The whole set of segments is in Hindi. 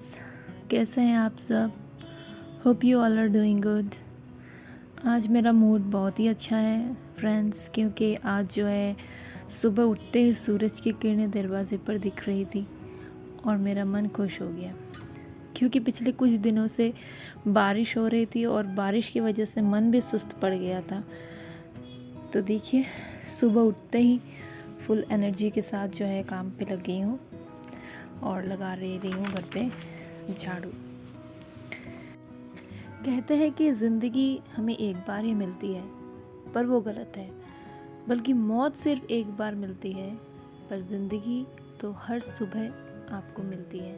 फ्रेंड्स, कैसे हैं आप सब। Hope you all are doing good. आज मेरा मूड बहुत ही अच्छा है फ्रेंड्स, क्योंकि आज जो है सुबह उठते ही सूरज की किरणें दरवाज़े पर दिख रही थी और मेरा मन खुश हो गया, क्योंकि पिछले कुछ दिनों से बारिश हो रही थी और बारिश की वजह से मन भी सुस्त पड़ गया था। तो देखिए, सुबह उठते ही फुल एनर्जी के साथ जो है काम पे लग गई हूँ और लगा रही हूँ घर पे झाड़ू। कहते हैं कि ज़िंदगी हमें एक बार ही मिलती है, पर वो गलत है। बल्कि मौत सिर्फ एक बार मिलती है, पर ज़िंदगी तो हर सुबह आपको मिलती है।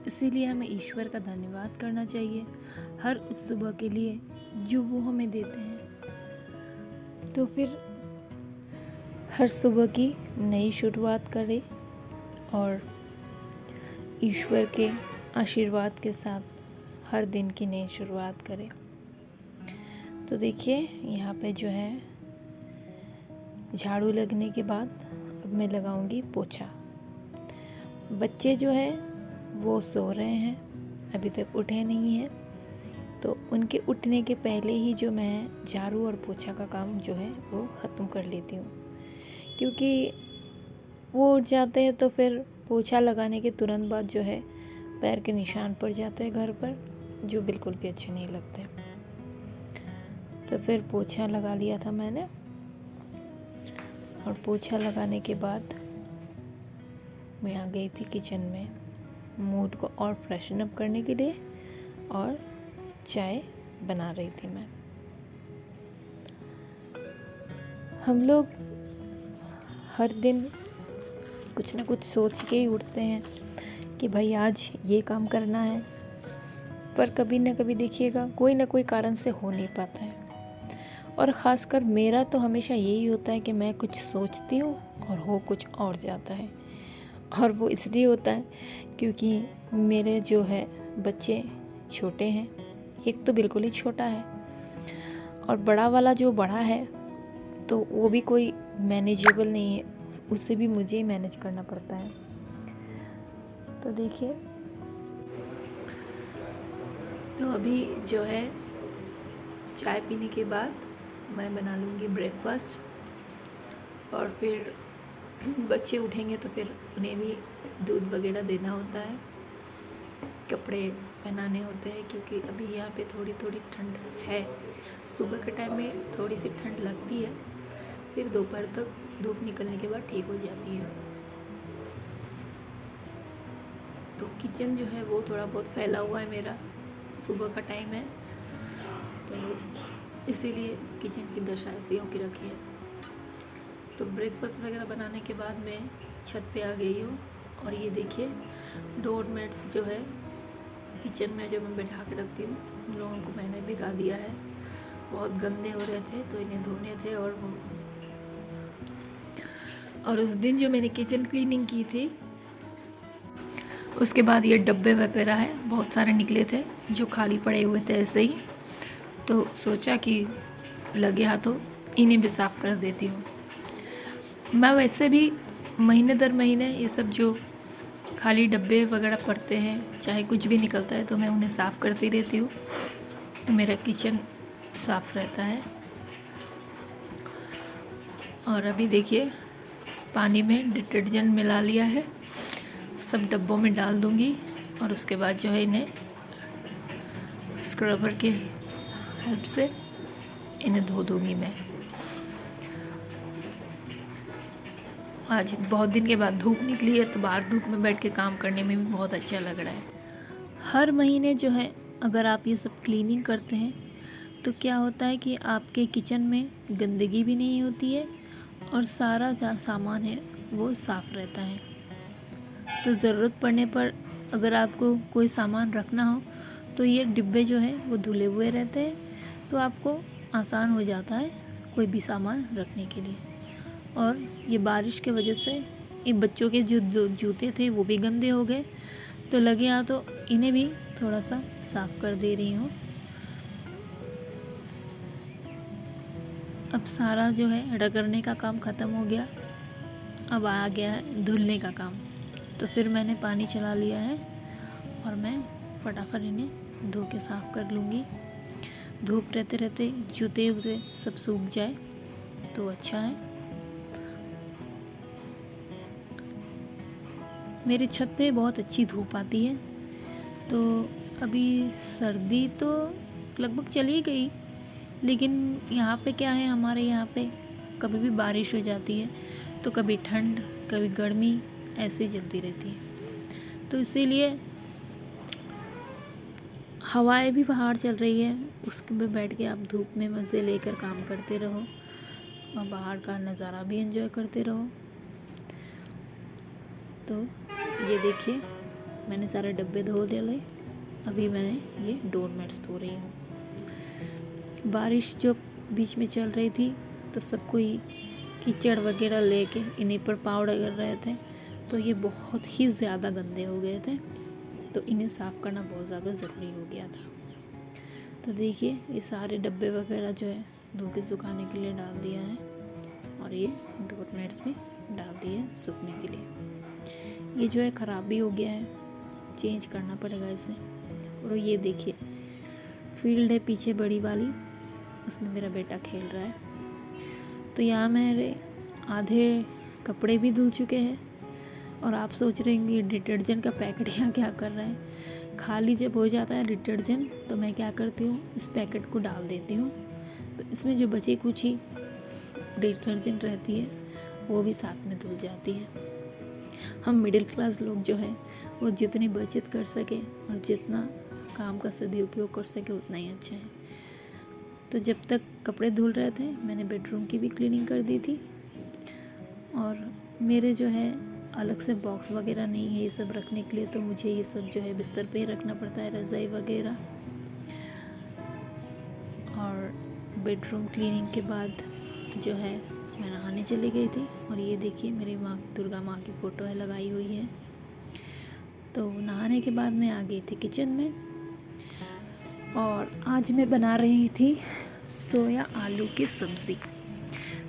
इसीलिए हमें ईश्वर का धन्यवाद करना चाहिए हर उस सुबह के लिए जो वो हमें देते हैं। तो फिर हर सुबह की नई शुरुआत करें और ईश्वर के आशीर्वाद के साथ हर दिन की नई शुरुआत करें। तो देखिए, यहाँ पे जो है झाड़ू लगने के बाद अब मैं लगाऊंगी पोछा। बच्चे जो है वो सो रहे हैं, अभी तक उठे नहीं हैं, तो उनके उठने के पहले ही जो मैं झाड़ू और पोछा का काम जो है वो ख़त्म कर लेती हूँ, क्योंकि वो उठ जाते हैं तो फिर पोछा लगाने के तुरंत बाद जो है पैर के निशान पड़ जाते हैं घर पर, जो बिल्कुल भी अच्छे नहीं लगते। तो फिर पोछा लगा लिया था मैंने, और पोछा लगाने के बाद मैं आ गई थी किचन में मूड को और फ्रेशन अप करने के लिए, और चाय बना रही थी मैं। हम लोग हर दिन कुछ ना कुछ सोच के ही उठते हैं कि भाई आज ये काम करना है, पर कभी ना कभी देखिएगा कोई ना कोई कारण से हो नहीं पाता है। और ख़ासकर मेरा तो हमेशा यही होता है कि मैं कुछ सोचती हूँ और हो कुछ और जाता है। और वो इसलिए होता है क्योंकि मेरे जो है बच्चे छोटे हैं, एक तो बिल्कुल ही छोटा है और बड़ा वाला जो बड़ा है तो वो भी कोई मैनेजेबल नहीं है, उससे भी मुझे ही मैनेज करना पड़ता है। तो देखिए, तो अभी जो है चाय पीने के बाद मैं बना लूँगी ब्रेकफास्ट, और फिर बच्चे उठेंगे तो फिर उन्हें भी दूध वगैरह देना होता है, कपड़े पहनाने होते हैं, क्योंकि अभी यहाँ पे थोड़ी थोड़ी ठंड है। सुबह के टाइम में थोड़ी सी ठंड लगती है, फिर दोपहर तक धूप निकलने के बाद ठीक हो जाती है। तो किचन जो है वो थोड़ा बहुत फैला हुआ है मेरा, सुबह का टाइम है तो इसीलिए किचन की दशा ऐसी होकर रखी है। तो ब्रेकफास्ट वगैरह बनाने के बाद मैं छत पे आ गई हूँ, और ये देखिए डोर मैट्स जो है किचन में जो मैं बैठा के रखती हूँ, उन लोगों को मैंने भिगा दिया है। बहुत गंदे हो रहे थे तो इन्हें धोने थे, और उस दिन जो मैंने किचन क्लीनिंग की थी उसके बाद ये डब्बे वगैरह है बहुत सारे निकले थे जो खाली पड़े हुए थे ऐसे ही, तो सोचा कि लगे हाथों इन्हें भी साफ़ कर देती हूँ। मैं वैसे भी महीने दर महीने ये सब जो खाली डब्बे वगैरह पड़ते हैं, चाहे कुछ भी निकलता है, तो मैं उन्हें साफ़ करती रहती हूँ, तो मेरा किचन साफ़ रहता है। और अभी देखिए पानी में डिटर्जेंट मिला लिया है, सब डब्बों में डाल दूँगी, और उसके बाद जो है इन्हें स्क्रबर के हेल्प से इन्हें धो दूँगी मैं। आज बहुत दिन के बाद धूप निकली है, तो बाहर धूप में बैठ के काम करने में भी बहुत अच्छा लग रहा है। हर महीने जो है अगर आप ये सब क्लीनिंग करते हैं तो क्या होता है कि आपके किचन में गंदगी भी नहीं होती है, और सारा जो सामान है वो साफ़ रहता है। तो ज़रूरत पड़ने पर अगर आपको कोई सामान रखना हो तो ये डिब्बे जो है वो धुले हुए रहते हैं, तो आपको आसान हो जाता है कोई भी सामान रखने के लिए। और ये बारिश के वजह से ये बच्चों के जो जूते थे वो भी गंदे हो गए, तो लगे हाँ तो इन्हें भी थोड़ा सा साफ़ कर दे रही हूँ। अब सारा जो है रगड़ने का काम ख़त्म हो गया, अब आ गया है धुलने का काम। तो फिर मैंने पानी चला लिया है और मैं फटाफट इन्हें धो के साफ़ कर लूँगी। धूप रहते रहते जूते वूते सब सूख जाए तो अच्छा है। मेरी छत पे बहुत अच्छी धूप आती है, तो अभी सर्दी तो लगभग चली गई, लेकिन यहाँ पे क्या है, हमारे यहाँ पे कभी भी बारिश हो जाती है तो कभी ठंड कभी गर्मी ऐसे चलती रहती है। तो इसीलिए हवाएं भी बाहर चल रही है, उसके में बैठ के आप धूप में मज़े लेकर काम करते रहो और बाहर का नज़ारा भी एंजॉय करते रहो। तो ये देखिए मैंने सारे डब्बे धो डाले। अभी मैंने ये डोरमेट्स धो रही हूँ। बारिश जो बीच में चल रही थी तो सब कोई कीचड़ वगैरह लेके इन्हीं पर पाउडर कर रहे थे, तो ये बहुत ही ज़्यादा गंदे हो गए थे, तो इन्हें साफ़ करना बहुत ज़्यादा ज़रूरी हो गया था। तो देखिए ये सारे डब्बे वगैरह जो है धो के सुखाने के लिए डाल दिया है और ये डोरमेट्स में डाल दिए सूखने के लिए। ये जो है ख़राब भी हो गया है, चेंज करना पड़ेगा इसे। और ये देखिए फील्ड है पीछे बड़ी वाली, उसमें मेरा बेटा खेल रहा है। तो यहाँ मेरे आधे कपड़े भी धुल चुके हैं और आप सोच रहे हैं ये डिटर्जेंट का पैकेट यहाँ क्या कर रहा है। खाली जब हो जाता है डिटर्जेंट तो मैं क्या करती हूँ, इस पैकेट को डाल देती हूँ, तो इसमें जो बची कुची डिटर्जेंट रहती है वो भी साथ में धुल जाती है। हम मिडिल क्लास लोग जो है वो जितनी बचत कर सके और जितना काम का सदुपयोग कर सके उतना ही अच्छा है। तो जब तक कपड़े धुल रहे थे मैंने बेडरूम की भी क्लीनिंग कर दी थी, और मेरे जो है अलग से बॉक्स वगैरह नहीं है ये सब रखने के लिए, तो मुझे ये सब जो है बिस्तर पे ही रखना पड़ता है, रज़ाई वगैरह। और बेडरूम क्लीनिंग के बाद जो है मैं नहाने चली गई थी, और ये देखिए मेरी माँ दुर्गा माँ की फ़ोटो है लगाई हुई है। तो नहाने के बाद मैं आ गई थी किचन में, और आज मैं बना रही थी सोया आलू की सब्ज़ी।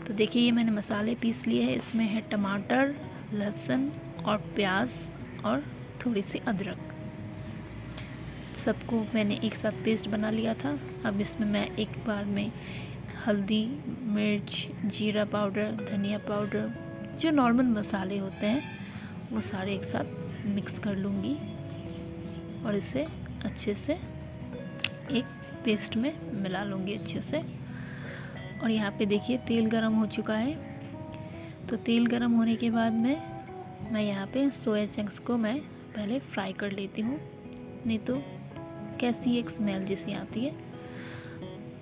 तो देखिए ये मैंने मसाले पीस लिए हैं, इसमें है टमाटर, लहसुन और प्याज और थोड़ी सी अदरक, सबको मैंने एक साथ पेस्ट बना लिया था। अब इसमें मैं एक बार में हल्दी, मिर्च, जीरा पाउडर, धनिया पाउडर, जो नॉर्मल मसाले होते हैं वो सारे एक साथ मिक्स कर लूँगी और इसे अच्छे से एक पेस्ट में मिला लूँगी अच्छे से। और यहाँ पे देखिए तेल गरम हो चुका है, तो तेल गरम होने के बाद में मैं यहाँ पे सोया चंक्स को मैं पहले फ्राई कर लेती हूँ, नहीं तो कैसी एक स्मेल जैसी आती है।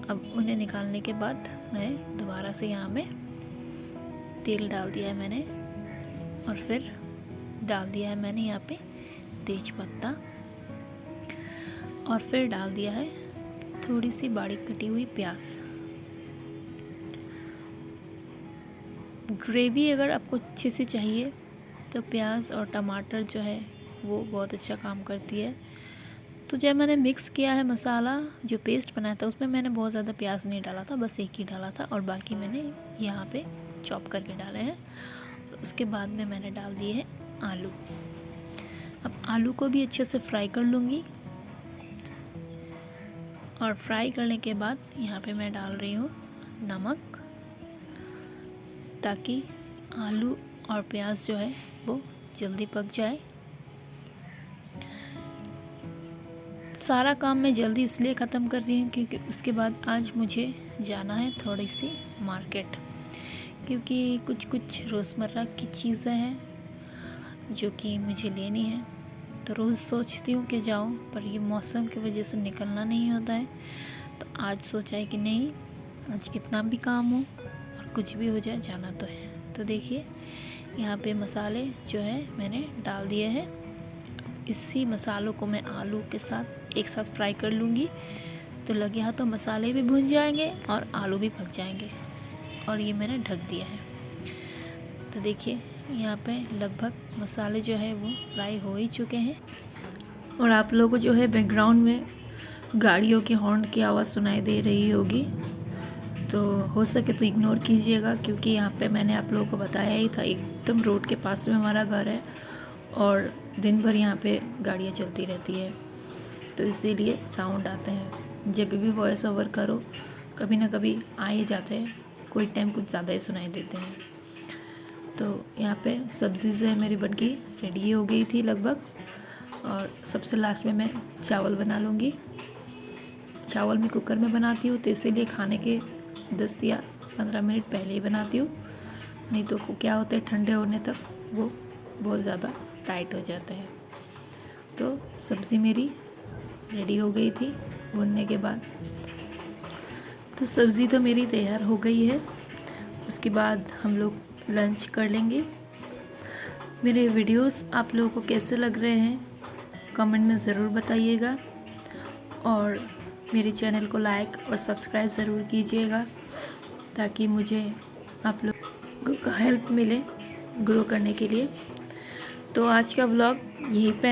अब उन्हें निकालने के बाद मैं दोबारा से यहाँ में तेल डाल दिया है मैंने, और फिर डाल दिया है मैंने यहाँ पे तेज पत्ता, और फिर डाल दिया है थोड़ी सी बारीक कटी हुई प्याज। ग्रेवी अगर आपको अच्छे से चाहिए तो प्याज और टमाटर जो है वो बहुत अच्छा काम करती है। तो जब मैंने मिक्स किया है मसाला, जो पेस्ट बनाया था उसमें मैंने बहुत ज़्यादा प्याज नहीं डाला था, बस एक ही डाला था, और बाकी मैंने यहाँ पे चॉप करके डाले हैं। उसके बाद में मैंने डाल दिए हैं आलू। अब आलू को भी अच्छे से फ्राई कर लूँगी, और फ्राई करने के बाद यहाँ पे मैं डाल रही हूँ नमक, ताकि आलू और प्याज जो है वो जल्दी पक जाए। सारा काम मैं जल्दी इसलिए ख़त्म कर रही हूँ क्योंकि उसके बाद आज मुझे जाना है थोड़ी सी मार्केट, क्योंकि कुछ रोज़मर्रा की चीज़ें हैं जो कि मुझे लेनी है। तो रोज़ सोचती हूँ कि जाऊँ, पर ये मौसम की वजह से निकलना नहीं होता है। तो आज सोचा है कि नहीं, आज कितना भी काम हो और कुछ भी हो जाए, जाना तो है। तो देखिए यहाँ पे मसाले जो है मैंने डाल दिए हैं। इसी मसालों को मैं आलू के साथ एक साथ फ्राई कर लूँगी, तो लगे हाथों मसाले भी भुन जाएंगे और आलू भी पक जाएंगे। और ये मैंने ढक दिया है। तो देखिए यहाँ पे लगभग मसाले जो है वो फ्राई हो ही चुके हैं, और आप लोगों को जो है बैकग्राउंड में गाड़ियों के हॉर्न की आवाज़ सुनाई दे रही होगी, तो हो सके तो इग्नोर कीजिएगा, क्योंकि यहाँ पे मैंने आप लोगों को बताया ही था एकदम रोड के पास में हमारा घर है, और दिन भर यहाँ पे गाड़ियाँ चलती रहती है, तो इसीलिए साउंड आते हैं। जब भी वॉइस ओवर करो कभी ना कभी आ ही जाते हैं, कोई टाइम कुछ ज़्यादा ही सुनाई देते हैं। तो यहाँ पे सब्ज़ी जो है मेरी बनके रेडी हो गई थी लगभग, और सबसे लास्ट में मैं चावल बना लूँगी। चावल मैं कुकर में बनाती हूँ, तो इसीलिए खाने के 10 या 15 मिनट पहले ही बनाती हूँ, नहीं तो क्या होता है ठंडे होने तक वो बहुत ज़्यादा टाइट हो जाता है। तो सब्ज़ी मेरी रेडी हो गई थी भुनने के बाद। तो सब्ज़ी तो मेरी तैयार हो गई है, उसके बाद हम लोग लंच कर लेंगे। मेरे वीडियोस आप लोगों को कैसे लग रहे हैं कमेंट में ज़रूर बताइएगा, और मेरे चैनल को लाइक और सब्सक्राइब ज़रूर कीजिएगा, ताकि मुझे आप लोगों को हेल्प मिले ग्रो करने के लिए। तो आज का व्लॉग यहीं पे